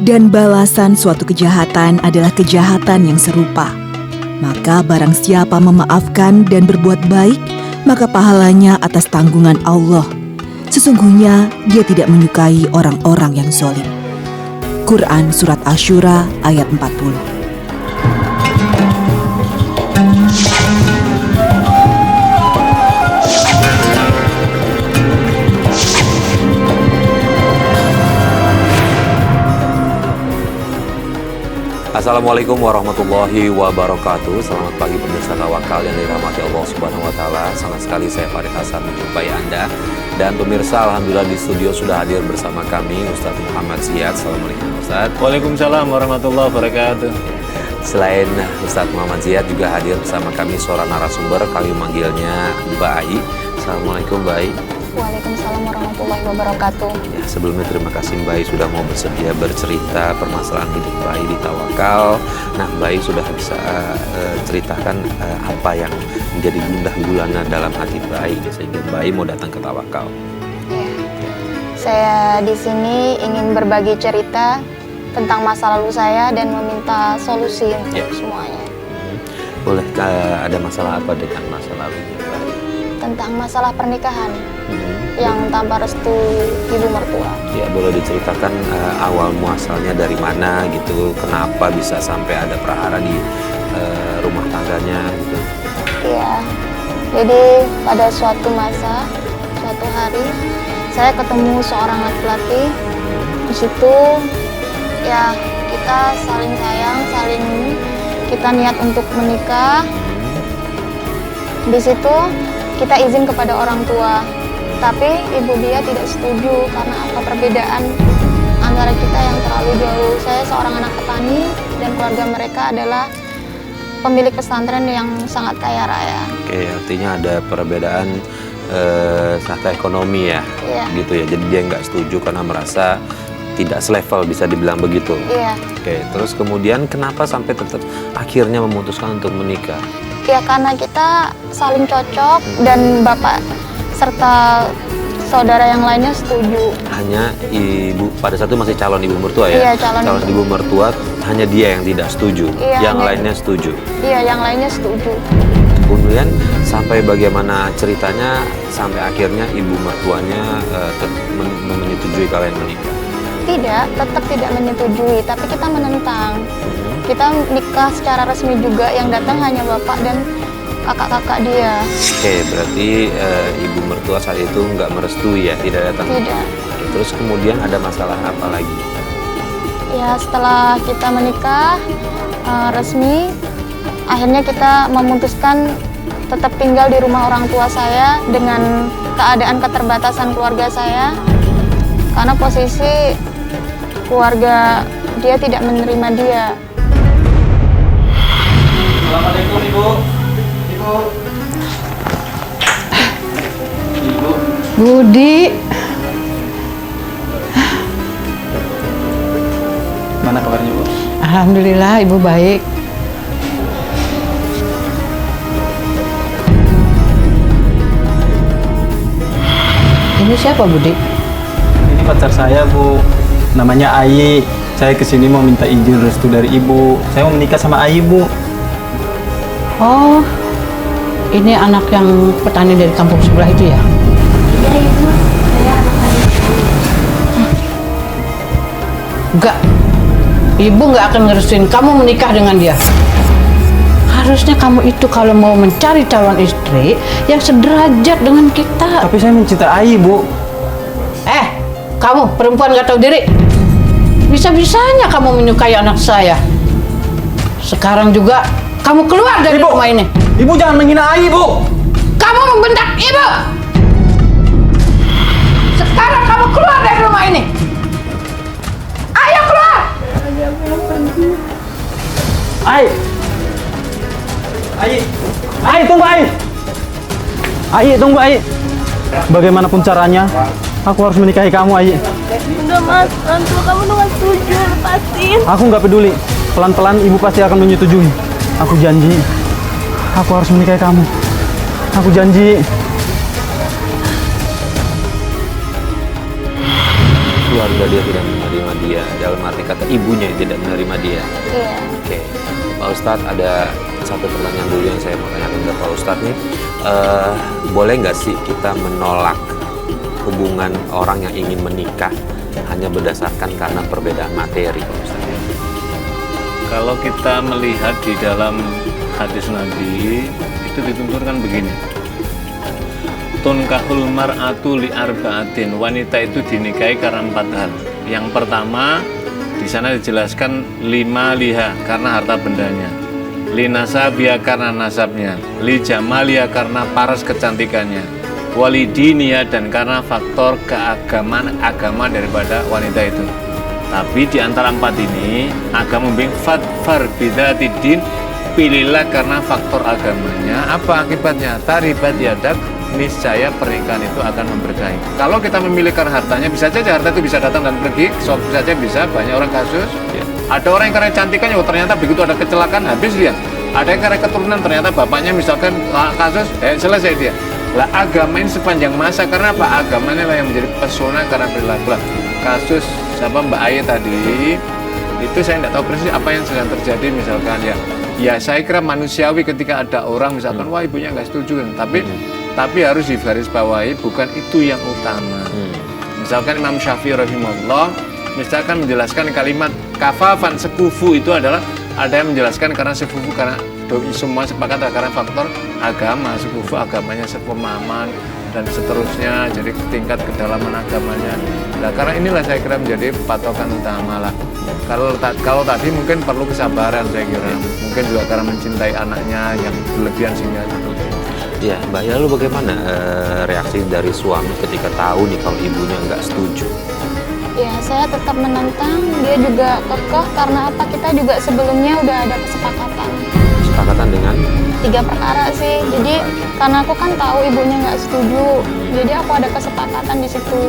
Dan balasan suatu kejahatan adalah kejahatan yang serupa. Maka barang siapa memaafkan dan berbuat baik, maka pahalanya atas tanggungan Allah. Sesungguhnya dia tidak menyukai orang-orang yang zalim. Quran Surat Asy-Syura ayat 40. Assalamualaikum warahmatullahi wabarakatuh. Selamat pagi pemirsa Tawakal yang dirahmati Allah Subhanahu wa taala. Senang sekali saya Farid Hasan menjumpai Anda. Dan pemirsa, alhamdulillah di studio sudah hadir bersama kami Ustaz Muhammad Ziyad. Assalamualaikum Ustaz. Waalaikumsalam warahmatullahi wabarakatuh. Selain Ustaz Muhammad Ziyad juga hadir bersama kami seorang narasumber, kami manggilnya Mbak Ai. Assalamualaikum Mbak Ai. Waalaikumsalam warahmatullahi wabarakatuh. Ya, sebelumnya terima kasih Mbak Ai sudah mau bersedia bercerita permasalahan hidup Mbak Ai di Tawakal. Nah, Mbak Ai sudah bisa ceritakan apa yang menjadi gundah gulana dalam hati Mbak Ai sehingga Mbak Ai mau datang ke Tawakal. Ya. Saya di sini ingin berbagi cerita tentang masa lalu saya dan meminta solusi untuk semuanya. Boleh, ada masalah apa dengan masa lalunya Mbak Ai? Tentang masalah pernikahan yang tanpa restu ibu mertua. Ya, boleh diceritakan awal muasalnya dari mana gitu, kenapa bisa sampai ada prahara di rumah tangganya gitu. Iya, jadi pada suatu masa, suatu hari, saya ketemu seorang laki-laki. Di situ, ya kita saling sayang, kita niat untuk menikah. Di situ kita izin kepada orang tua. Tapi ibu dia tidak setuju karena apa, perbedaan antara kita yang terlalu jauh. Saya seorang anak petani dan keluarga mereka adalah pemilik pesantren yang sangat kaya raya. Oke, artinya ada perbedaan strata ekonomi ya, gitu ya. Jadi dia nggak setuju karena merasa tidak selevel, bisa dibilang begitu. Iya. Oke, terus kemudian kenapa sampai tetap akhirnya memutuskan untuk menikah? Ya karena kita saling cocok dan bapak serta saudara yang lainnya setuju. Hanya ibu, pada saat itu masih calon ibu mertua ya? Iya, calon ibu mertua, hanya dia yang tidak setuju, yang lainnya setuju? Iya, yang lainnya setuju. Kemudian sampai bagaimana ceritanya sampai akhirnya ibu mertuanya menyetujui kalian menikah? Tidak, tetap tidak menyetujui, tapi kita menentang. Kita nikah secara resmi juga, yang datang hanya bapak dan kakak-kakak dia. Oke, berarti ibu mertua saat itu nggak merestui ya, tidak datang? Tidak. Oke, terus kemudian ada masalah apa lagi? Ya, setelah kita menikah resmi, akhirnya kita memutuskan tetap tinggal di rumah orang tua saya dengan keadaan keterbatasan keluarga saya. Karena posisi keluarga dia tidak menerima dia. Assalamualaikum Ibu. Ibu. Budi, Mana kabarnya Bu? alhamdulillah ibu baik. Ini siapa Budi? Ini pacar saya Bu. Namanya Ai. Saya kesini mau minta izin restu dari Ibu. Saya mau menikah sama Ai Bu. Oh, ini anak yang petani dari kampung sebelah itu ya? Iya ibu, saya Enggak, ibu nggak akan ngerestuin kamu menikah dengan dia. Harusnya kamu itu kalau mau mencari calon istri yang sederajat dengan kita. Tapi saya mencintai Ai Bu. Kamu perempuan nggak tahu diri. Bisa-bisanya kamu menyukai anak saya. Sekarang juga kamu keluar dari rumah ini. Ibu jangan menghina Ai Bu. Kamu membentak ibu. Sekarang kamu keluar dari rumah ini. Ayo keluar. Ai, tunggu Ai. Ai, tunggu Ai. Bagaimanapun caranya, aku harus menikahi kamu Ai. Enggak mas, orang tua kamu tuh nggak setuju, lepasin. Aku nggak peduli. Pelan-pelan ibu pasti akan menyetujui. Aku janji, aku harus menikahi kamu. Aku janji. keluarga dia tidak menerima dia, dalam arti kata ibunya yang tidak menerima dia. Iya. Oke, Pak Ustadz, ada satu pertanyaan dulu yang saya mau tanyakan ke Pak Ustadz nih. Boleh nggak sih kita menolak hubungan orang yang ingin menikah hanya berdasarkan karena perbedaan materi, Pak Ustadz? Kalau kita melihat di dalam hadis Nabi, itu ditunturkan begini. Tunkahul mar'atu li arba'atin. Wanita itu dinikahi karena 4 hal. Yang pertama, di sana dijelaskan 5 liha karena harta bendanya. Li nasabia karena nasabnya. Li jamalia karena paras kecantikannya. Walidinia dan karena faktor keagamaan agama daripada wanita itu. Tapi di antara 4 ini, agama membimbing fadfar bidzatid, pilihlah karena faktor agamanya. Apa akibatnya? Taribat yadak, niscaya pernikahan itu akan memberkahi. Kalau kita memilih karena hartanya, bisa saja harta itu bisa datang dan pergi, bisa saja bisa, banyak orang kasus. Ya. Ada orang yang karena cantikannya, ternyata begitu ada kecelakaan, habis dia. Ada yang karena keturunan, ternyata bapaknya misalkan kasus, selesai dia. Lah agama ini sepanjang masa, karena apa? Agamanya lah yang menjadi pesona karena perilaku. Kasus siapa Mbak Aye tadi, itu saya tidak tahu persis apa yang sedang terjadi misalkan ya. Ya saya kira manusiawi ketika ada orang misalkan wah ibunya nggak setuju, tapi harus digarisbawahi bukan itu yang utama. Misalkan Imam Syafi'i rahimahullah misalkan menjelaskan kalimat kafafan sekufu itu adalah ada yang menjelaskan karena sekufu karena semua sepakat karena faktor agama, sekufu agamanya sepemahaman dan seterusnya, jadi tingkat kedalaman agamanya. Nah karena inilah saya kira menjadi patokan utama lah. Kalau tadi mungkin perlu kesabaran saya kira, mungkin juga karena mencintai anaknya yang berlebihan sehingga seperti itu. Ya, Mbak, lalu bagaimana reaksi dari suami ketika tahu nih kalau ibunya nggak setuju? Ya, saya tetap menentang, dia juga kekeh karena apa? Kita juga sebelumnya udah ada kesepakatan. Kesepakatan dengan? 3 perkara sih. Jadi karena aku kan tahu ibunya nggak setuju, jadi aku ada kesepakatan di situ.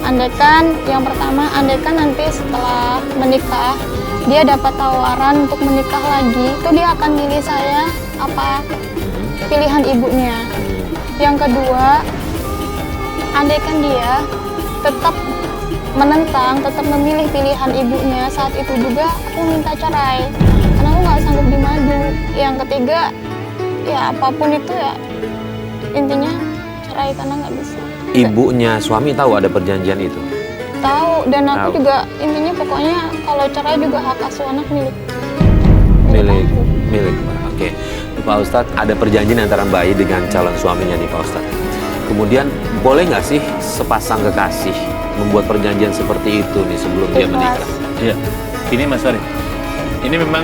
Andaikan yang pertama, andaikan nanti setelah menikah dia dapat tawaran untuk menikah lagi, itu dia akan milih saya apa pilihan ibunya. Yang kedua, andaikan dia tetap menentang, tetap memilih pilihan ibunya, saat itu juga aku minta cerai karena aku nggak sanggup dimadu. Yang ketiga, ya apapun itu ya intinya cerai karena nggak bisa. Ibunya suami tahu ada perjanjian itu? Tahu, dan aku juga intinya pokoknya kalau cerai juga hak asuh anak milik aku. Milik Mbak. Oke. Pak Ustadz, ada perjanjian antara Mbak Ayi dengan calon suaminya nih Pak Ustadz. Kemudian boleh nggak sih sepasang kekasih membuat perjanjian seperti itu nih sebelum dia menikah? Iya. Ini Mas Farid, ini memang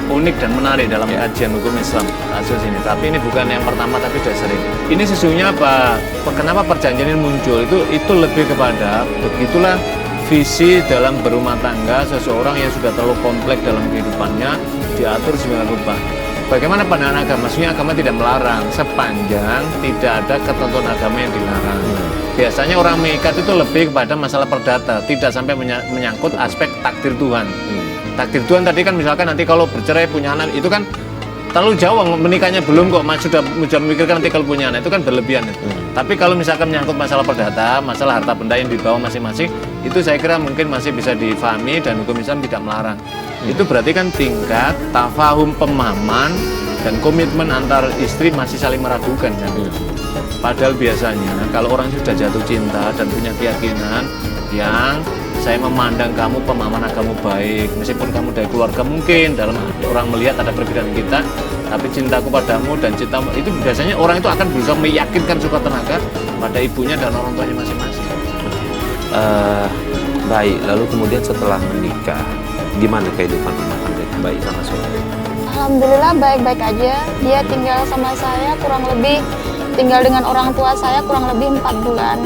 unik dan menarik dalam kajian hukum Islam kasus ini. Tapi ini bukan yang pertama, tapi sudah sering. Ini sesungguhnya apa? Kenapa perjanjian ini muncul? Itu lebih kepada begitulah visi dalam berumah tangga seseorang yang sudah terlalu kompleks dalam kehidupannya diatur sedemikian rupa. Bagaimana pandangan agama? Maksudnya agama tidak melarang sepanjang tidak ada ketentuan agama yang dilarang. Biasanya orang mengikat itu lebih kepada masalah perdata, tidak sampai menyangkut aspek takdir Tuhan. Takdir Tuhan tadi kan misalkan nanti kalau bercerai punya anak itu kan terlalu jauh, menikahnya belum kok sudah memikirkan nanti kalau punya anak, itu kan berlebihan. Tapi kalau misalkan menyangkut masalah perdata, masalah harta benda yang dibawa masing-masing, itu saya kira mungkin masih bisa difahami dan hukum Islam tidak melarang. Itu berarti kan tingkat tafahum pemahaman dan komitmen antar istri masih saling meragukan kan. Padahal biasanya kalau orang sudah jatuh cinta dan punya keyakinan yang saya memandang kamu pemahaman agamamu baik, meskipun kamu dari keluarga mungkin dalam orang melihat ada perbedaan kita, tapi cintaku padamu dan cintamu itu biasanya orang itu akan berusaha meyakinkan sekuat tenaga pada ibunya dan orang tuanya masing-masing. Baik, lalu kemudian setelah menikah, gimana kehidupan rumah tangga Baik sama suami? Alhamdulillah baik-baik aja. Dia tinggal sama saya tinggal dengan orang tua saya kurang lebih 4 bulan.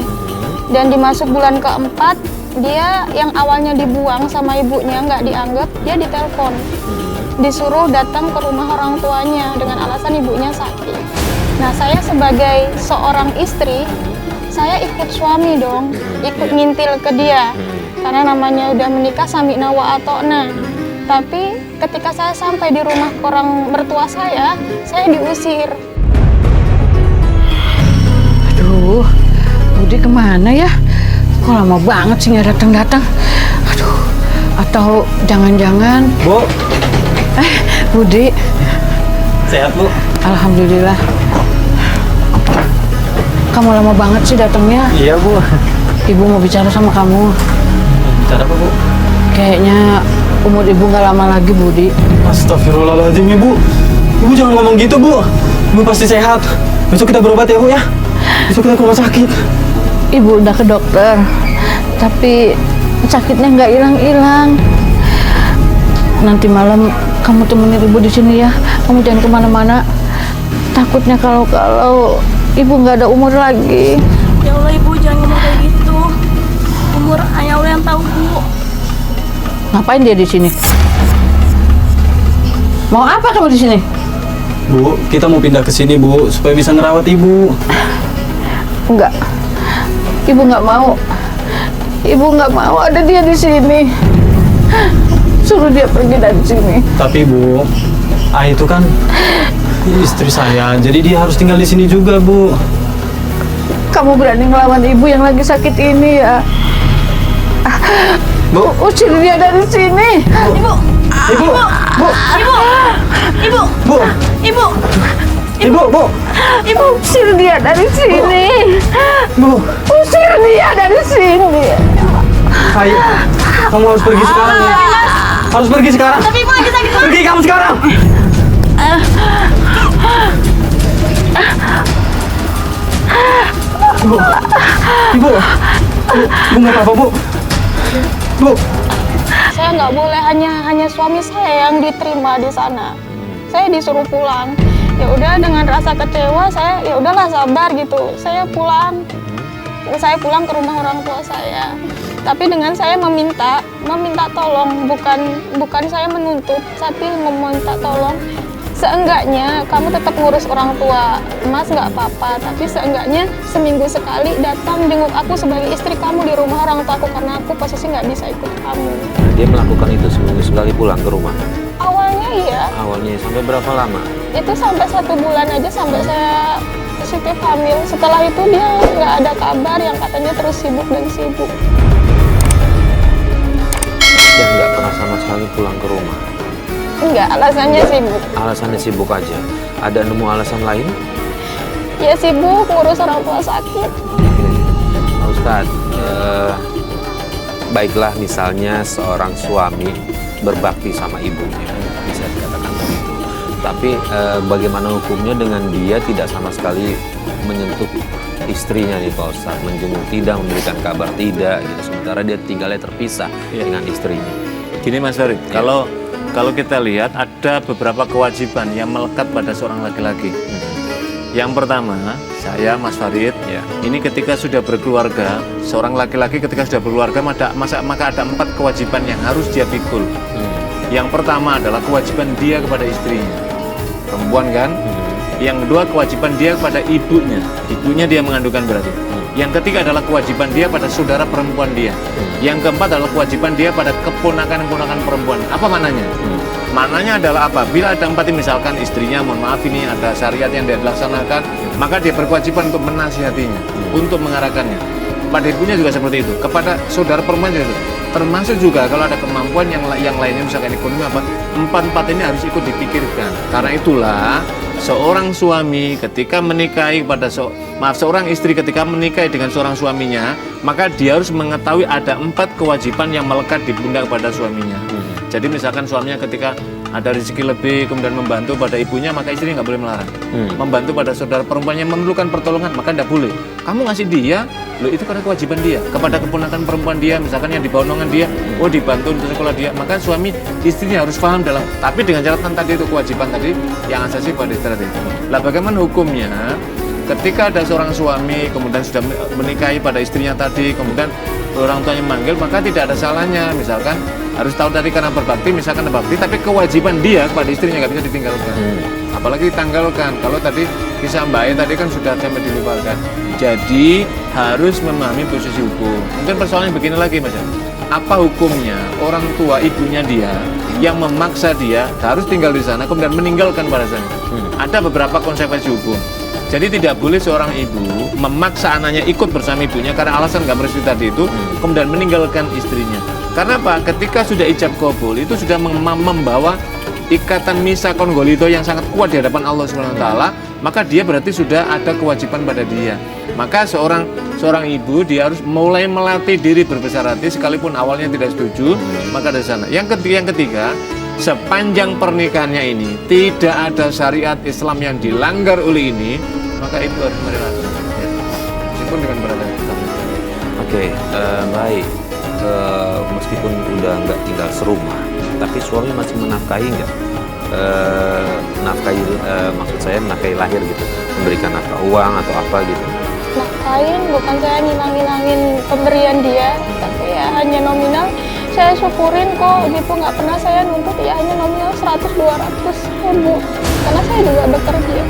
Dan dimasuk bulan keempat, dia yang awalnya dibuang sama ibunya, nggak dianggap, dia ditelepon. Disuruh datang ke rumah orang tuanya dengan alasan ibunya sakit. Nah, saya sebagai seorang istri, saya ikut suami dong, ikut ngintil ke dia. Karena namanya udah menikah sami'na wa ata'na. Tapi ketika saya sampai di rumah orang mertua saya diusir. Aduh, Budi kemana ya? Kok lama banget sih nggak datang-datang. Aduh, atau jangan-jangan Bu, Budi? sehat Bu? Alhamdulillah. Kamu lama banget sih datangnya. Iya Bu. Ibu mau bicara sama kamu. Bicara apa Bu? Kayaknya umur ibu nggak lama lagi, Budi. Astagfirullahaladzim Ibu. Ibu jangan ngomong gitu Bu. Ibu pasti sehat. Besok kita berobat ya Bu ya. Besok kita ke rumah sakit. Ibu udah ke dokter, tapi sakitnya nggak hilang-hilang. Nanti malam kamu temenin ibu di sini ya. Kamu jangan kemana-mana. Takutnya kalau ibu nggak ada umur lagi. Ya Allah ibu jangan ngomong kayak gitu. Umur hanya Allah yang tahu bu. Ngapain dia di sini? Mau apa kamu di sini? Bu, kita mau pindah ke sini Bu supaya bisa ngerawat Ibu. Enggak. Ibu nggak mau. Ibu nggak mau ada dia di sini. Suruh dia pergi dari sini. Tapi Bu, itu kan istri saya, jadi dia harus tinggal di sini juga Bu. Kamu berani ngelawan ibu yang lagi sakit ini ya? Bu, Usir dia dari sini. Ibu, Bu, Ibu, Bu, ibu, Ibu, Bu, Ibu usir dia dari sini. Bu. Usir dia dari sini. Ayo, kamu harus pergi sekarang ya. Harus pergi sekarang. tapi ibu lagi sakit. Pergi kamu sekarang. Bu, Ibu, Bu nggak apa-apa Bu. Bu, Saya nggak boleh hanya suami saya yang diterima di sana. Saya disuruh pulang. Ya udah dengan rasa kecewa saya ya udahlah sabar gitu. Saya pulang ke rumah orang tua saya. Tapi dengan saya meminta tolong, bukan saya menuntut, tapi meminta tolong. Seenggaknya kamu tetap ngurus orang tua, Mas nggak apa-apa. Tapi seenggaknya seminggu sekali datang jenguk aku sebagai istri kamu di rumah orang tua aku karena aku posisi nggak bisa ikut kamu. Dia melakukan itu seminggu sekali pulang ke rumah. Awalnya iya, Awalnya sampai berapa lama? itu sampai 1 bulan aja sampai saya positif hamil. Setelah itu dia nggak ada kabar, yang katanya terus sibuk dan sibuk. Dia nggak pernah sama sekali pulang ke rumah. Enggak, alasannya sibuk. Alasannya sibuk aja. Ada nemu alasan lain? Ya sibuk ngurus orang tua sakit. Pak Ustadz, baiklah misalnya seorang suami berbakti sama ibunya, bisa dikatakan begitu. Tapi bagaimana hukumnya dengan dia tidak sama sekali menyentuh istrinya nih Pak Ustadz, menjenguk tidak, memberikan kabar tidak, gitu. Sementara dia tinggalnya terpisah dengan istrinya. Gini Mas Farid, kalau kita lihat ada beberapa kewajiban yang melekat pada seorang laki-laki. Yang pertama, saya Mas Farid, ini ketika sudah berkeluarga, seorang laki-laki ketika sudah berkeluarga maka ada 4 kewajiban yang harus dia pikul. Yang pertama adalah kewajiban dia kepada istrinya, perempuan kan. Yang kedua kewajiban dia kepada ibunya dia mengandungkan berarti. Yang ketiga adalah kewajiban dia pada saudara perempuan dia. Yang keempat adalah kewajiban dia pada keponakan-keponakan perempuan. Apa maknanya? Maknanya adalah apa? Bila ada 4 ini, misalkan istrinya, mohon maaf ini ada syariat yang dia dilaksanakan, maka dia berkewajiban untuk menasihatinya, untuk mengarahkannya. Pada ibunya juga seperti itu. Kepada saudara perempuan juga itu. Termasuk juga kalau ada kemampuan yang lainnya, misalkan ekonomi apa, 4 ini harus ikut dipikirkan. Karena itulah seorang suami ketika menikahi seorang istri ketika menikahi dengan seorang suaminya, maka dia harus mengetahui ada 4 kewajiban yang melekat di pundak pada suaminya. Jadi misalkan suaminya ketika ada rezeki lebih kemudian membantu pada ibunya, maka istri nggak boleh melarang. Membantu pada saudara perempuan yang memerlukan pertolongan, maka tidak boleh. Kamu ngasih dia, loh itu karena kewajiban dia. Kepada keponakan perempuan dia, misalkan yang di bawah naungan dia, dibantu untuk sekolah dia, maka suami istrinya harus paham dalam. Tapi dengan catatan tadi itu kewajiban tadi yang asasi pada istri tadi. Lah bagaimana hukumnya? Ketika ada seorang suami kemudian sudah menikahi pada istrinya tadi, kemudian orang tuanya manggil, maka tidak ada salahnya. Misalkan harus tahu tadi karena berbakti, misalkan berbakti, tapi kewajiban dia kepada istrinya nggak bisa ditinggalkan. Apalagi ditanggalkan. Kalau tadi kisah Mbak Ai tadi kan sudah sampai dilupakan. Jadi harus memahami posisi hukum. Mungkin persoalannya begini lagi Mas. Apa hukumnya orang tua ibunya dia yang memaksa dia harus tinggal di sana kemudian meninggalkan pada sana? Ada beberapa konsekuensi hukum. Jadi tidak boleh seorang ibu memaksa anaknya ikut bersama ibunya karena alasan nggak merestui tadi itu, kemudian meninggalkan istrinya. Karena apa? Ketika sudah ijab kabul itu sudah membawa ikatan misakon golito yang sangat kuat di hadapan Allah SWT, maka dia berarti sudah ada kewajiban pada dia. Maka seorang ibu dia harus mulai melatih diri berbesar hati sekalipun awalnya tidak setuju, maka dari sana. Yang ketiga, sepanjang pernikahannya ini tidak ada syariat Islam yang dilanggar oleh ini, maka ibu harus merelakan. Ya. Meskipun dengan berat hati. Oke, baik. Meskipun udah nggak tinggal serumah, tapi suami masih menafkahi nggak? Maksud saya menafkahi lahir gitu, memberikan nafkah uang atau apa gitu? Nafkahin, bukan saya ngilang-ngilangin pemberian dia, tapi ya hanya nominal. Saya syukurin kok gitu, nggak pernah saya nuntut, ya hanya nominal 100-200 ribu, karena saya juga bekerja.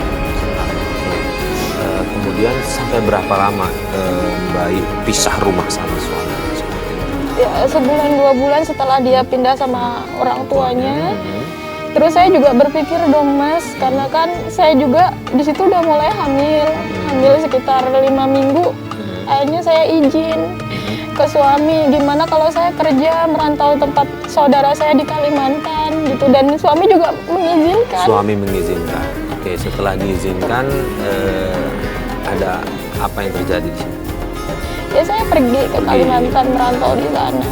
Kemudian sampai berapa lama Mbak pisah rumah sama suami? Ya, sebulan 2 bulan setelah dia pindah sama orang tuanya. Terus saya juga berpikir dong Mas, karena kan saya juga di situ udah mulai hamil sekitar 5 minggu. Akhirnya saya izin ke suami, gimana kalau saya kerja merantau tempat saudara saya di Kalimantan gitu, dan suami juga mengizinkan. Suami mengizinkan. Oke, setelah diizinkan ada apa yang terjadi di sini? Ya saya pergi ke Kalimantan merantau di sana.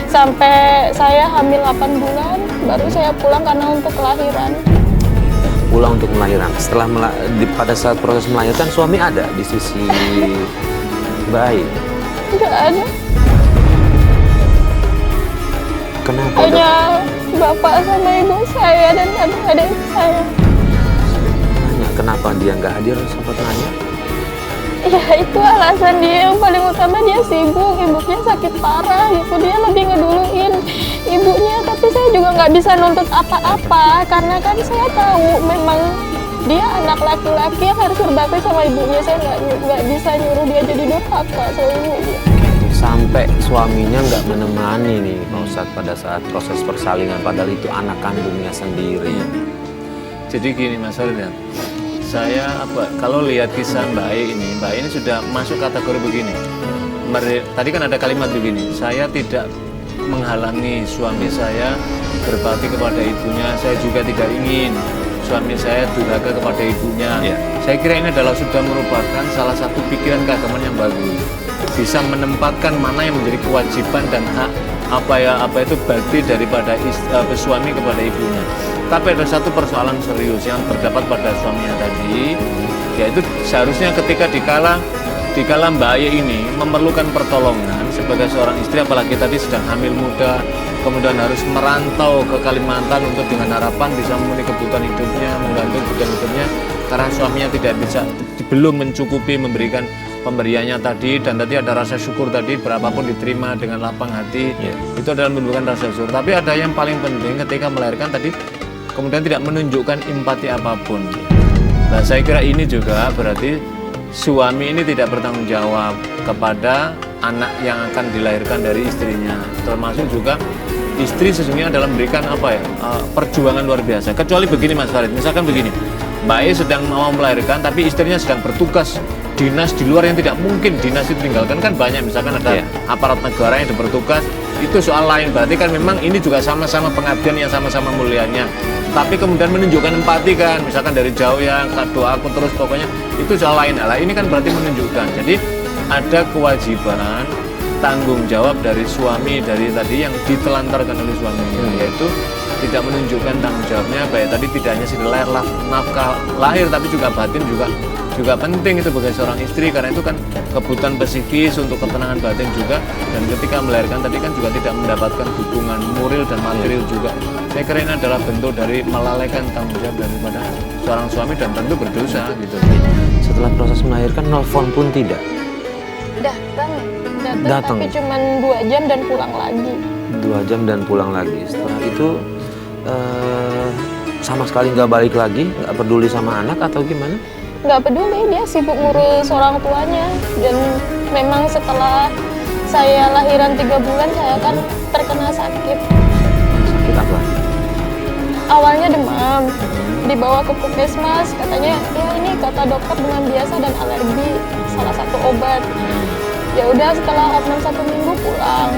Sampai saya hamil 8 bulan, baru saya pulang karena untuk kelahiran. Pulang untuk melahirkan. Setelah pada saat proses melahirkan suami ada di sisi bayi. Tidak ada. Kenapa? Hanya bapak sama ibu saya dan adik-adik saya. Nanya, kenapa dia nggak hadir, sempat nanya? Ya itu alasan dia yang paling utama, dia sibuk, ibunya sakit parah gitu, dia lebih ngeduluin ibunya, tapi saya juga nggak bisa nuntut apa-apa karena kan saya tahu memang dia anak laki-laki yang harus berbakti sama ibunya. Saya nggak bisa nyuruh dia jadi durhaka sama ibunya. Sampai suaminya nggak menemani nih Pak Ustadz pada saat proses persalinan, padahal itu anak kandungnya sendiri. Jadi gini Mas Farid, saya kalau lihat kisah Mbak Ai ini sudah masuk kategori begini. Tadi kan ada kalimat begini, saya tidak menghalangi suami saya berbakti kepada ibunya, saya juga tidak ingin suami saya durhaka kepada ibunya. Saya kira ini adalah sudah merupakan salah satu pikiran keagamaan yang bagus, bisa menempatkan mana yang menjadi kewajiban dan hak apa itu bakti daripada suami kepada ibunya. Tapi ada satu persoalan serius yang terdapat pada suaminya tadi, yaitu seharusnya ketika dikala Mbak Ai ini memerlukan pertolongan sebagai seorang istri, apalagi tadi sedang hamil muda, kemudian harus merantau ke Kalimantan untuk dengan harapan bisa memenuhi kebutuhan hidupnya, membantu kebutuhan hidupnya, karena suaminya tidak bisa, belum mencukupi memberikan pemberiannya tadi, dan tadi ada rasa syukur tadi, berapapun diterima dengan lapang hati, itu adalah menunjukkan rasa syukur. Tapi ada yang paling penting ketika melahirkan tadi, kemudian tidak menunjukkan empati apapun. Nah, saya kira ini juga berarti suami ini tidak bertanggung jawab kepada anak yang akan dilahirkan dari istrinya. Termasuk juga istri sesungguhnya dalam memberikan perjuangan luar biasa. Kecuali begini Mas Farid, misalkan begini, Mbak Ai sedang mau melahirkan tapi istrinya sedang bertugas dinas di luar yang tidak mungkin dinas itu tinggalkan, kan banyak, misalkan ada aparat negara yang bertugas, itu soal lain. Berarti kan memang ini juga sama-sama pengabdian yang sama-sama mulianya. Tapi kemudian menunjukkan empati kan, misalkan dari jauh ya, doa aku terus, pokoknya itu soal lain. Nah, ini kan berarti menunjukkan. Jadi ada kewajiban tanggung jawab dari suami dari tadi yang ditelantarkan oleh suaminya, yaitu tidak menunjukkan tanggung jawabnya, baik tadi tidak hanya sekedar nafkah lahir, tapi juga batin juga penting itu bagi seorang istri, karena itu kan kebutuhan psikis untuk ketenangan batin juga, dan ketika melahirkan tadi kan juga tidak mendapatkan dukungan moral dan material juga. Saya kira ini adalah bentuk dari melalaikan tanggung jawab daripada seorang suami dan tentu berdosa gitu. Setelah proses melahirkan nelfon pun tidak? Datang. Tapi cuma 2 jam dan pulang lagi. 2 jam dan pulang lagi. Setelah itu sama sekali nggak balik lagi, nggak peduli sama anak atau gimana? Nggak peduli, dia sibuk ngurus orang tuanya. Dan memang setelah saya lahiran 3 bulan, saya kan terkena sakit. Sakit apa? awalnya demam, dibawa ke puskesmas, katanya ya ini kata dokter demam biasa dan alergi, salah satu obat. Ya udah setelah opname 1 minggu pulang,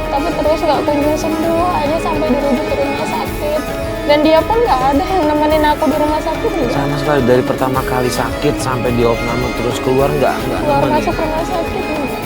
tapi terus nggak kunjung sembuh, akhirnya sampai dirujuk ke rumah sakit. Dan dia pun nggak ada yang nemenin aku di rumah sakit. Sama sekali dari pertama kali sakit sampai di opname terus keluar nggak Keluar nemenin. masuk rumah sakit enggak.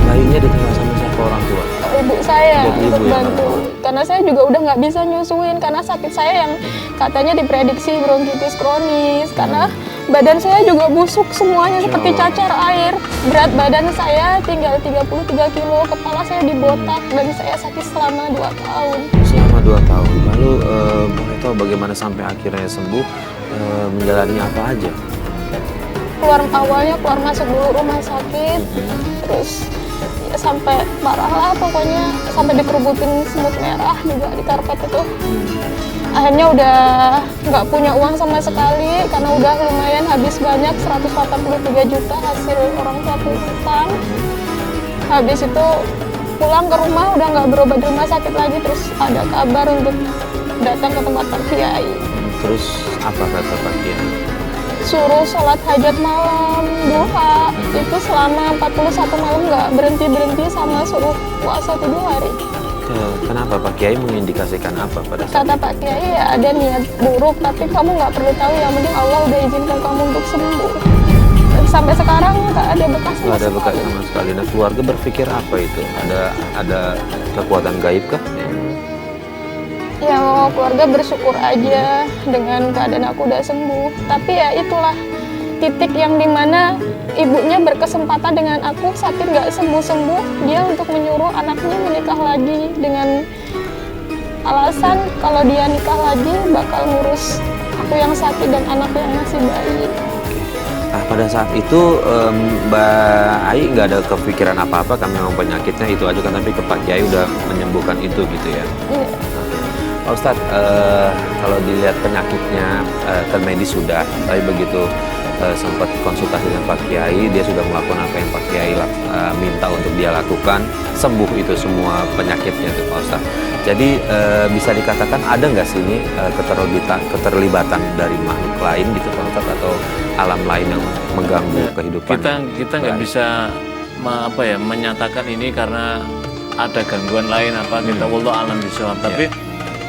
Bayinya ditinggal sama siapa orang tua? Ibu saya Ibu untuk yang bantu, karena saya juga udah nggak bisa nyusuin karena sakit saya yang katanya diprediksi bronkitis kronis, karena badan saya juga busuk semuanya seperti cacar air. Berat badan saya tinggal 33 kilo, kepala saya dibotak dan saya sakit selama 2 tahun. Selama 2 tahun. Lalu boleh tahu bagaimana sampai akhirnya sembuh, menjalani apa aja? Awalnya keluar masuk dulu rumah sakit, terus ya sampai parah lah pokoknya, sampai dikerubutin semut merah juga di karpet itu. Akhirnya udah nggak punya uang sama sekali karena udah lumayan habis banyak 183 juta hasil orang tua utang. Habis itu pulang ke rumah udah nggak berobat di rumah sakit lagi, terus ada kabar untuk datang ke tempat Pak Kiai. Terus apa kata Pak Kiai? Suruh sholat hajat malam, duha, itu selama 41 malam nggak berhenti-berhenti, sama suruh puasa 7 hari. Kenapa Pak Kiai mengindikasikan apa pada saat Kata Pak Kiai ya ada niat buruk, tapi kamu nggak perlu tahu, yang penting Allah udah izinkan kamu untuk sembuh. Dan sampai sekarang nggak ada bekas nggak ada bekas sama sekali? Nah, keluarga berpikir apa itu? Ada kekuatan gaib kah? Ya keluarga bersyukur aja dengan keadaan aku udah sembuh. Tapi ya itulah titik yang dimana ibunya berkesempatan dengan aku sakit nggak sembuh-sembuh, dia untuk menyuruh anaknya menikah lagi dengan alasan kalau dia nikah lagi bakal ngurus aku yang sakit dan anak yang masih bayi. Nah, pada saat itu Mbak Ai nggak ada kepikiran apa-apa kan, memang penyakitnya itu aja kan, tapi ke Pak Kiai udah menyembuhkan itu gitu ya? Iya. Pak Ustadz, kalau dilihat penyakitnya ke medis sudah, tapi begitu sempat konsultasi dengan Pak Kiai, dia sudah melakukan apa yang Pak Kiai minta untuk dia lakukan, sembuh itu semua penyakitnya tuh Pak Ustadz. Jadi bisa dikatakan ada nggak sih ini keterlibatan dari makhluk lain gitu Pak Ustadz, atau alam lain yang mengganggu kehidupan? Kita nggak bisa menyatakan ini karena ada gangguan lain apa, kita wallahu alam bishawab. Tapi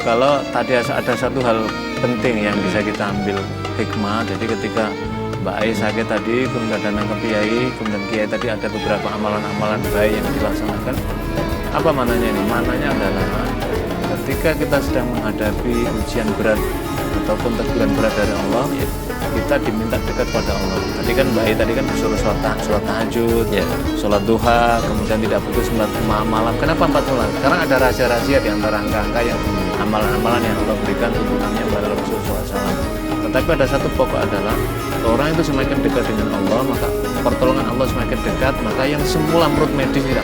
kalau tadi ada satu hal penting yang bisa kita ambil hikmah. Jadi ketika Mbak Ai sakit tadi, kemudian datang ke Kiai, kemudian Kiai tadi ada beberapa amalan-amalan baik yang dilaksanakan. Apa maknanya ini? Maknanya adalah ketika kita sedang menghadapi ujian berat ataupun teguran berat dari Allah, kita diminta dekat pada Allah. Tadi kan Mbak Ai tadi kan disuruh sholat tahajud, sholat duha, kemudian tidak putus malam. Kenapa 4 bulan? Karena ada rahasia-rahasia di antara angka-angka yang amalan-amalan yang Allah berikan tuntunannya pada Rasulullah SAW. Tetapi ada satu pokok adalah orang itu semakin dekat dengan Allah, maka pertolongan Allah semakin dekat, maka yang semula menurut medis tidak.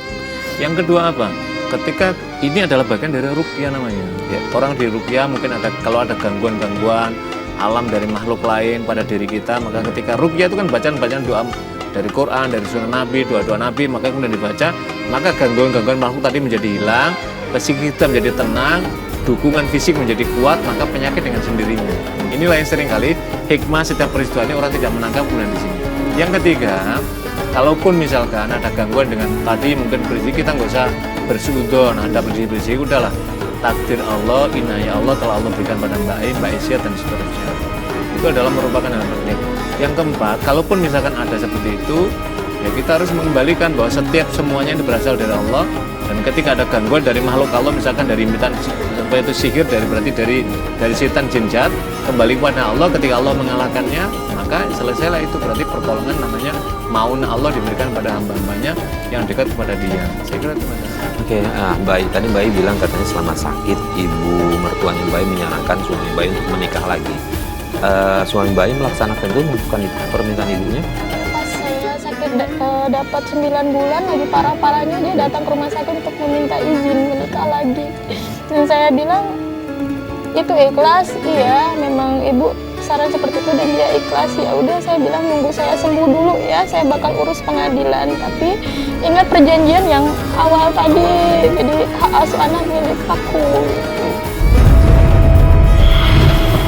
Yang kedua apa? Ketika ini adalah bagian dari ruqyah namanya. Orang di ruqyah mungkin ada, kalau ada gangguan-gangguan alam dari makhluk lain pada diri kita, maka ketika ruqyah itu kan bacaan-bacaan doa dari Quran, dari sunnah Nabi, doa-doa Nabi, maka kemudian dibaca, maka gangguan-gangguan makhluk tadi menjadi hilang, psikis kita menjadi tenang, dukungan fisik menjadi kuat, maka penyakit dengan sendirinya. Inilah yang seringkali hikmah setiap peristiwa ini orang tidak menangkap kemudian di sini. Yang ketiga, kalaupun misalkan ada gangguan dengan tadi mungkin berisik, kita nggak usah bersuudzon, ada berisik, udahlah. Takdir Allah, inayah Allah telah Allah berikan pada Mbak Aisyah dan seterusnya. Itu adalah merupakan hal penting. Yang keempat, kalaupun misalkan ada seperti itu, ya kita harus mengembalikan bahwa setiap semuanya itu berasal dari Allah. Dan ketika ada gangguan dari makhluk Allah, misalkan dari imitan apa itu sihir, berarti dari setan jin jahat, kembali kepada Allah. Ketika Allah mengalahkannya, maka selesailah itu, berarti pertolongan namanya maun Allah diberikan pada hamba-hambanya yang dekat kepada Dia. Saya kira itu Oke, Mbak, tadi Mbak bilang katanya selama sakit ibu mertuanya Mbak menyarankan suami Mbak untuk menikah lagi. Suami Mbak melaksanakan itu, bukan itu permintaan ibunya? Pas saya sakit dapat 9 bulan lagi parah-parahnya, dia datang ke rumah sakit untuk meminta izin menikah lagi. Dan saya bilang itu ikhlas, iya memang ibu saran seperti itu dan dia ikhlas. Ya udah, saya bilang nunggu saya sembuh dulu ya, saya bakal urus pengadilan. Tapi ingat perjanjian yang awal tadi, jadi hak asuh anak milik aku.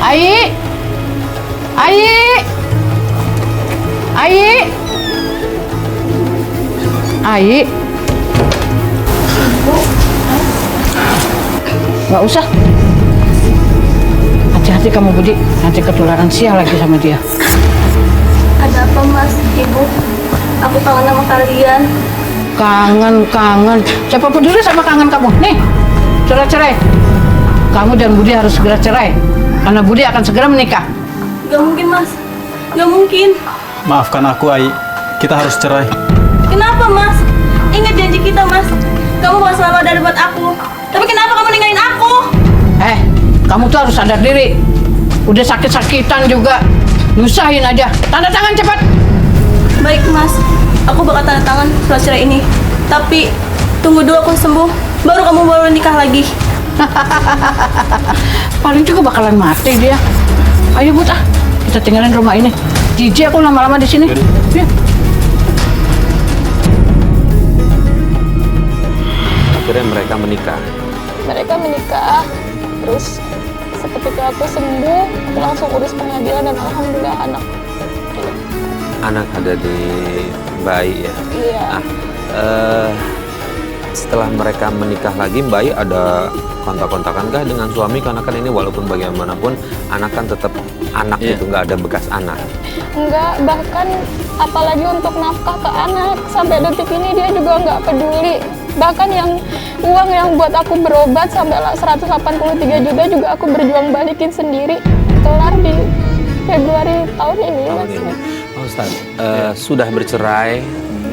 Ai. Ai. Ai. Ai. Nggak usah. Hati-hati kamu Budi, nanti ketularan sial lagi sama dia. Ada apa mas, ibu? Aku kangen sama kalian. Kangen. Siapa peduli sama kangen kamu? Nih, cerai. Kamu dan Budi harus segera cerai, karena Budi akan segera menikah. Gak mungkin mas, gak mungkin. Maafkan aku, Ai. Kita harus cerai. Kenapa mas? Ingat janji kita mas. Kamu gak selalu ada buat aku. Tapi kenapa kamu ninggalin aku? Kamu tuh harus sadar diri. Udah sakit-sakitan juga, nyusahin aja. Tanda tangan cepat. Baik mas, aku bakal tanda tangan surat cerai ini. Tapi tunggu dulu aku sembuh, baru kamu baru nikah lagi. Paling juga bakalan mati dia. Ayo Bud, kita tinggalin rumah ini. Jijik aku lama-lama di sini. Ya. Akhirnya mereka menikah. Mereka menikah, terus seketika aku sembuh, aku langsung urus pengadilan dan alhamdulillah Anak ada di bayi ya. iya. Setelah mereka menikah lagi, Mbak Ai ada kontak-kontakan kah dengan suami? Karena kan ini walaupun bagaimanapun anak kan tetap anak gitu, nggak ada bekas anak. Enggak, bahkan apalagi untuk nafkah ke anak, sampai detik ini dia juga nggak peduli. Bahkan yang uang yang buat aku berobat sampai 183 juta juga aku berjuang balikin sendiri, kelar di Februari tahun ini. Tahun Mas. ini. Oh, Ustaz, sudah bercerai,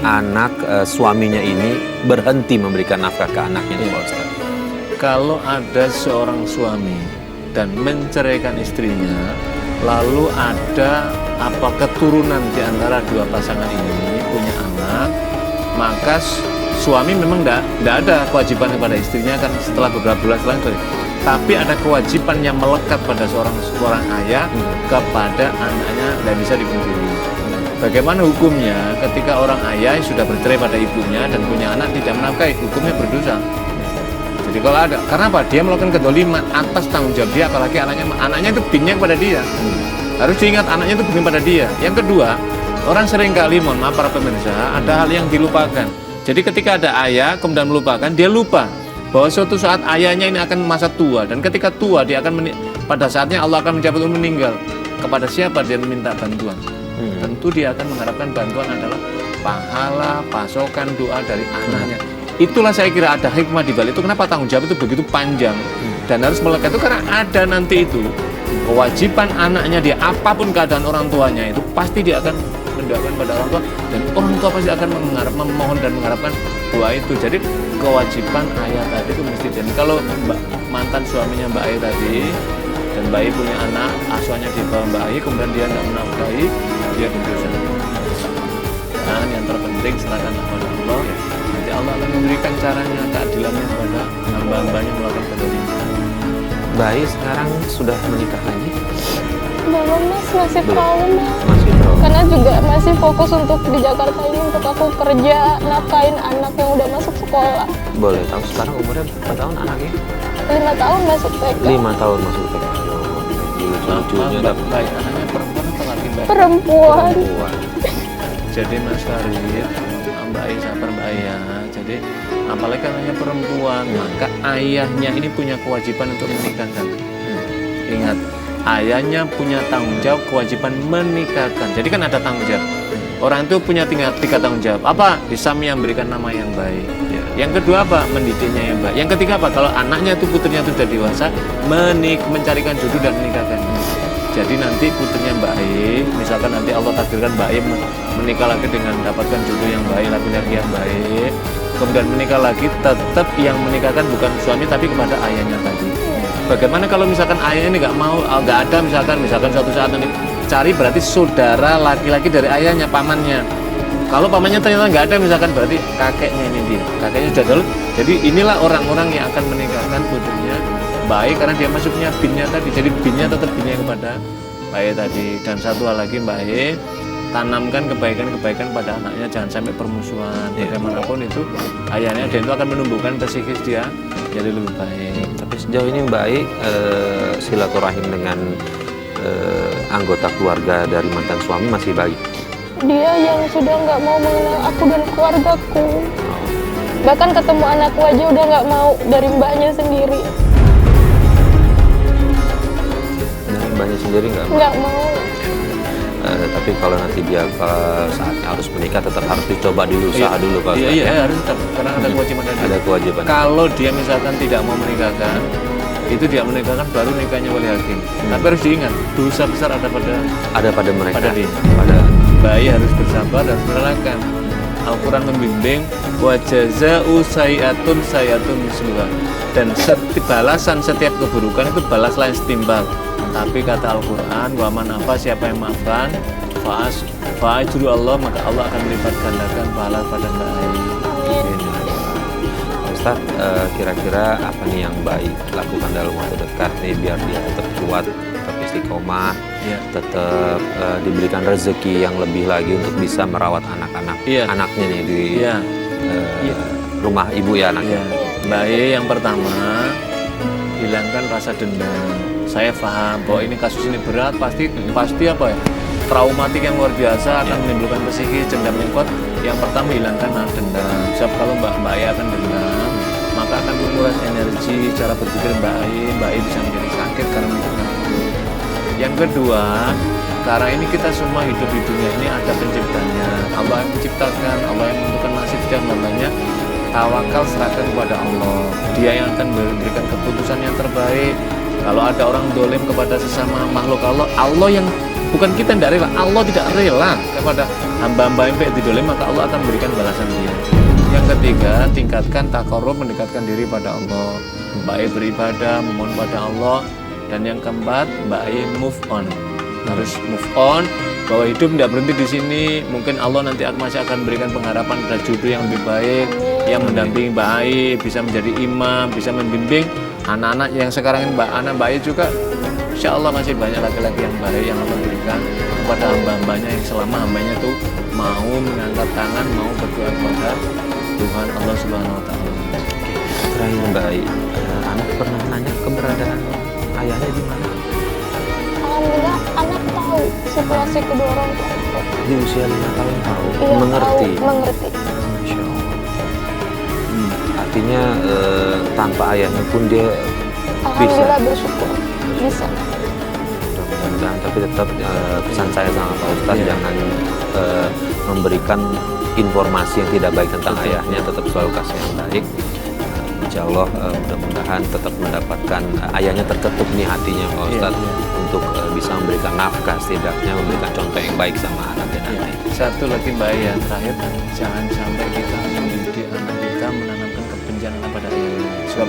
anak suaminya ini berhenti memberikan nafkah ke anaknya nih, Pak Ustaz. Kalau ada seorang suami dan menceraikan istrinya, lalu ada keturunan di antara dua pasangan ini punya anak, maka suami memang tidak ada kewajiban kepada istrinya kan setelah beberapa bulan selanjutnya. Tapi ada kewajiban yang melekat pada seorang ayah kepada anaknya dan bisa dipungkiri. Bagaimana hukumnya ketika orang ayah yang sudah bercerai pada ibunya dan punya anak tidak menafkahi, hukumnya berdosa. Jadi kalau ada, karena apa? Dia melakukan kedoliman atas tanggung jawab dia, apalagi anaknya itu binnya kepada dia. Harus diingat anaknya itu bin pada dia. Yang kedua, orang seringkali, mohon maaf para pemirsa, ada hal yang dilupakan. Jadi ketika ada ayah kemudian melupakan, dia lupa bahwa suatu saat ayahnya ini akan masa tua, dan ketika tua dia akan pada saatnya Allah akan mencapai untuk meninggal. Kepada siapa dia meminta bantuan? Tentu dia akan mengharapkan bantuan adalah pahala, pasokan, doa dari anaknya. Itulah saya kira ada hikmah di balik itu. Kenapa tanggung jawab itu begitu panjang dan harus melekat itu, karena ada nanti itu kewajiban anaknya dia, apapun keadaan orang tuanya itu pasti dia akan mendoakan pada orang tua, dan orang tua pasti akan memohon dan mengharapkan doa itu. Jadi kewajiban ayah tadi itu mesti. Dan kalau mantan suaminya Mbak Ai tadi, dan Mbak Ai punya anak, asuhannya di bawah Mbak Ai, kemudian dia tidak menafkahi, dia berdosa. Dan yang terpenting serahkan kepada Allah. Nanti Allah akan memberikan caranya, keadilannya kepada hamba-hambanya melakukan kedoliman. Mbak Ai sekarang sudah menikah lagi? Belum mas, masih Belum. trauma. Masih trauma. Karena juga masih fokus untuk di Jakarta ini, untuk aku kerja, nafkahin anak yang udah masuk sekolah. Boleh tahu sekarang umurnya berapa tahun anaknya? 5 tahun masuk TK. 5 tahun masuk TK. Lucu-lucunya tapi Baik, anaknya perempuan atau laki Mbak? Perempuan. perempuan. Jadi Mas Farid, Mbak Ai sabar Mbak Ai ya. Jadi apalagi anaknya perempuan, maka ayahnya ini punya kewajiban untuk menikahkan. Ingat, ayahnya punya tanggung jawab kewajiban menikahkan. Jadi kan ada tanggung jawab. Orang itu punya tiga tanggung jawab. Apa? Bisa memberikan nama yang baik. Ya. Yang kedua apa? Mendidiknya yang baik. Yang ketiga apa? Kalau anaknya itu putrinya itu sudah dewasa, mencarikan jodoh dan menikahkan. Jadi nanti putrinya Mbak Ai, misalkan nanti Allah takdirkan Mbak Ai menikah lagi dengan mendapatkan jodoh yang baik, laki-laki yang baik, kemudian menikah lagi, tetap yang menikahkan bukan suami tapi kepada ayahnya tadi. Bagaimana kalau misalkan ayahnya ini nggak mau, nggak ada, misalkan suatu saat nanti cari, berarti saudara laki-laki dari ayahnya, pamannya. Kalau pamannya ternyata nggak ada, misalkan berarti kakeknya ini dia, kakeknya sudah dulu. Jadi inilah orang-orang yang akan menikahkan putrinya baik, karena dia masuknya binnya tadi. Jadi binnya tetap binnya kepada Mbak Ai tadi. Dan satu hal lagi Mbak Ai, tanamkan kebaikan-kebaikan pada anaknya, jangan sampai permusuhan. Bagaimanapun itu ayahnya, dan itu akan menumbuhkan psikis dia jadi lebih baik. Tapi sejauh ini Mbak Ai silaturahim dengan anggota keluarga dari mantan suami masih baik? Dia yang sudah nggak mau mengenal aku dan keluargaku. Bahkan ketemu anakku aja udah nggak mau, dari mbahnya sendiri. Dari mbahnya sendiri Nggak mau. Tapi kalau nanti dia saatnya harus menikah tetap harus dicoba dulu, usaha dulu Pak Ustadz. Iya, harus tetap, karena ada kewajiban dari dia. Ada kewajiban. Kalau dia misalkan tidak mau menikahkan, itu dia menikahkan baru nikahnya wali hakim. Tapi harus diingat, dosa besar ada pada mereka. pada dia. Pada Bayi harus bersabar dan merelakan. Al-Quran membimbing wa jaza'u sayi'atun misluha, dan balasan setiap keburukan itu balas lain setimbal. Tapi kata Al-Quran, wa man apa, siapa yang maafkan fa'ajru Allah, maka Allah akan melipat gandakan pahala pada bayi. Ustaz, kira-kira apa nih yang baik lakukan dalam waktu dekat nih biar dia tetap kuat, tetap istiqomah, tetap diberikan rezeki yang lebih lagi untuk bisa merawat anaknya nih di rumah ibu ya anaknya. Baik, yang pertama hilangkan rasa dendam. Saya paham bahwa ini kasus ini berat, pasti apa ya, traumatik yang luar biasa, akan menimbulkan psikis dendam yang kuat. Yang pertama hilangkan dendam. Sebab kalau Mbak Ai akan dendam, maka akan menguras energi cara berpikir Mbak Ai bisa menjadi sakit karena menentukan. Yang kedua, karena ini kita semua hidup di dunia ini ada penciptanya, Allah yang menciptakan, Allah yang menentukan nasib setiap hambanya. Tawakal, serahkan kepada Allah, Dia yang akan memberikan keputusan yang terbaik. Kalau ada orang dolim kepada sesama makhluk Allah yang bukan kita yang tidak rela, Allah tidak rela kepada hamba-hamba yang didolim, maka Allah akan memberikan balasan dia. Yang ketiga, tingkatkan takarrub, mendekatkan diri pada Allah. Mbak Ai beribadah, memohon pada Allah. Dan yang keempat, Mbak Ai move on, harus move on, bahwa hidup tidak berhenti di sini. Mungkin Allah nanti masih akan berikan pengharapan pada jodoh yang lebih baik, yang mendampingi Mbak Ai, bisa menjadi imam, bisa membimbing anak-anak yang sekarang ini Mbak Ai juga. Insya Allah masih banyak laki-laki yang baik yang Allah berikan kepada hamba-hambanya, yang selama hambanya itu mau mengangkat tangan, mau berdoa kepada Tuhan Allah Subhanahu Wa Taala. Terakhir Mbak Ai, anak pernah nanya keberadaan ayahnya di mana? Alhamdulillah anak tahu situasi kedua orang tua. Di usia 5 tahun tahu, Iya, mengerti. Mengerti. Masya Allah. Artinya tanpa ayahnya pun dia Alhamdulillah bersyukur bisa. Mudah-mudahan, tapi tetap pesan saya sama Pak Ustadz, jangan memberikan informasi yang tidak baik tentang ayahnya, tetap selalu kasih yang baik. Insya Allah mudah-mudahan tetap mendapatkan ayahnya terketuk nih hatinya Pak Ustadz untuk bisa memberikan nafkah, setidaknya memberikan contoh yang baik sama anaknya nanti. Satu lagi Mbak Ai, yang terakhir, jangan sampai kita mendidik anak kita menanamkan kebencian pada ayahnya. Sebab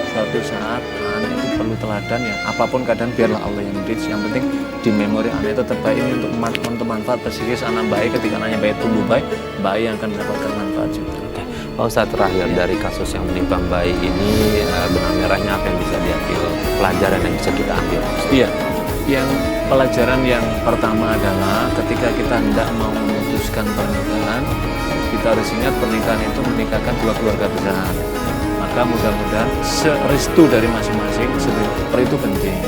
suatu saat anak itu perlu teladan ya, apapun keadaan biarlah Allah yang mendidik. Yang penting di memori anak itu terbaik ini untuk manfaat psikis anak Mbak Ai. Ketika anaknya Mbak Ai tumbuh baik, Mbak Ai yang akan mendapatkan manfaat juga. Pak Ustadz, terakhir dari kasus yang menimpa Mbak Ai ini, benang merahnya apa yang bisa diambil, pelajaran yang bisa kita ambil? Iya, yang pelajaran yang pertama adalah ketika kita hendak mau memutuskan pernikahan, kita harus ingat pernikahan itu menikahkan dua keluarga besar. Maka mudah-mudahan serestu dari masing-masing, seperti itu penting.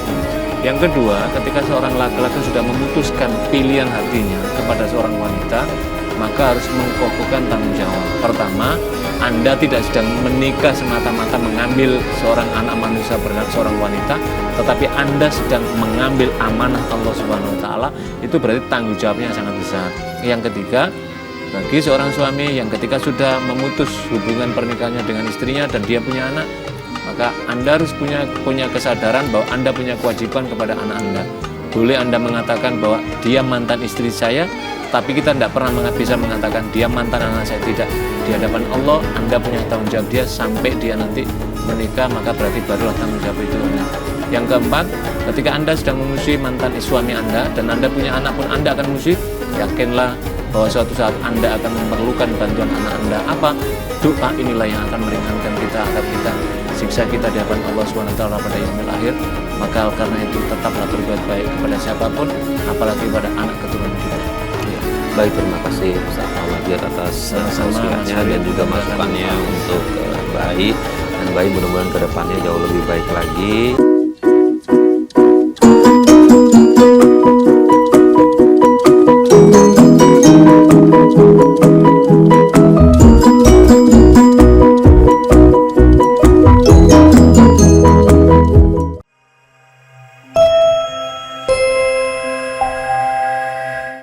Yang kedua, ketika seorang laki-laki sudah memutuskan pilihan hatinya kepada seorang wanita, maka harus mengkokohkan tanggung jawab. Pertama, Anda tidak sedang menikah semata-mata mengambil seorang anak manusia beranak seorang wanita, tetapi Anda sedang mengambil amanah Allah Subhanahu Wa Taala. Itu berarti tanggung jawabnya sangat besar. Yang ketiga, bagi seorang suami yang ketika sudah memutus hubungan pernikahannya dengan istrinya dan dia punya anak, maka Anda harus punya kesadaran bahwa Anda punya kewajiban kepada anak Anda. Boleh Anda mengatakan bahwa dia mantan istri saya, tapi kita tidak pernah bisa mengatakan dia mantan anak saya. Tidak. Di hadapan Allah, Anda punya tanggung jawab dia sampai dia nanti menikah, maka berarti barulah tanggung jawab itu. Yang keempat, ketika Anda sedang memusuhi mantan suami Anda dan Anda punya anak pun Anda akan memusuhi, yakinlah bahwa suatu saat Anda akan memerlukan bantuan anak Anda. Apa? Doa inilah yang akan meringankan kita agar kita siksa kita di hadapan Allah SWT pada yaumil akhir. Maka karena itu tetaplah berbuat baik kepada siapapun, apalagi pada anak keturunan kita. Baik, terima kasih Ustaz Muhammad atas tausiahnya dan juga masukannya untuk Bayi. Dan Bayi mudah-mudahan ke depannya jauh lebih baik lagi.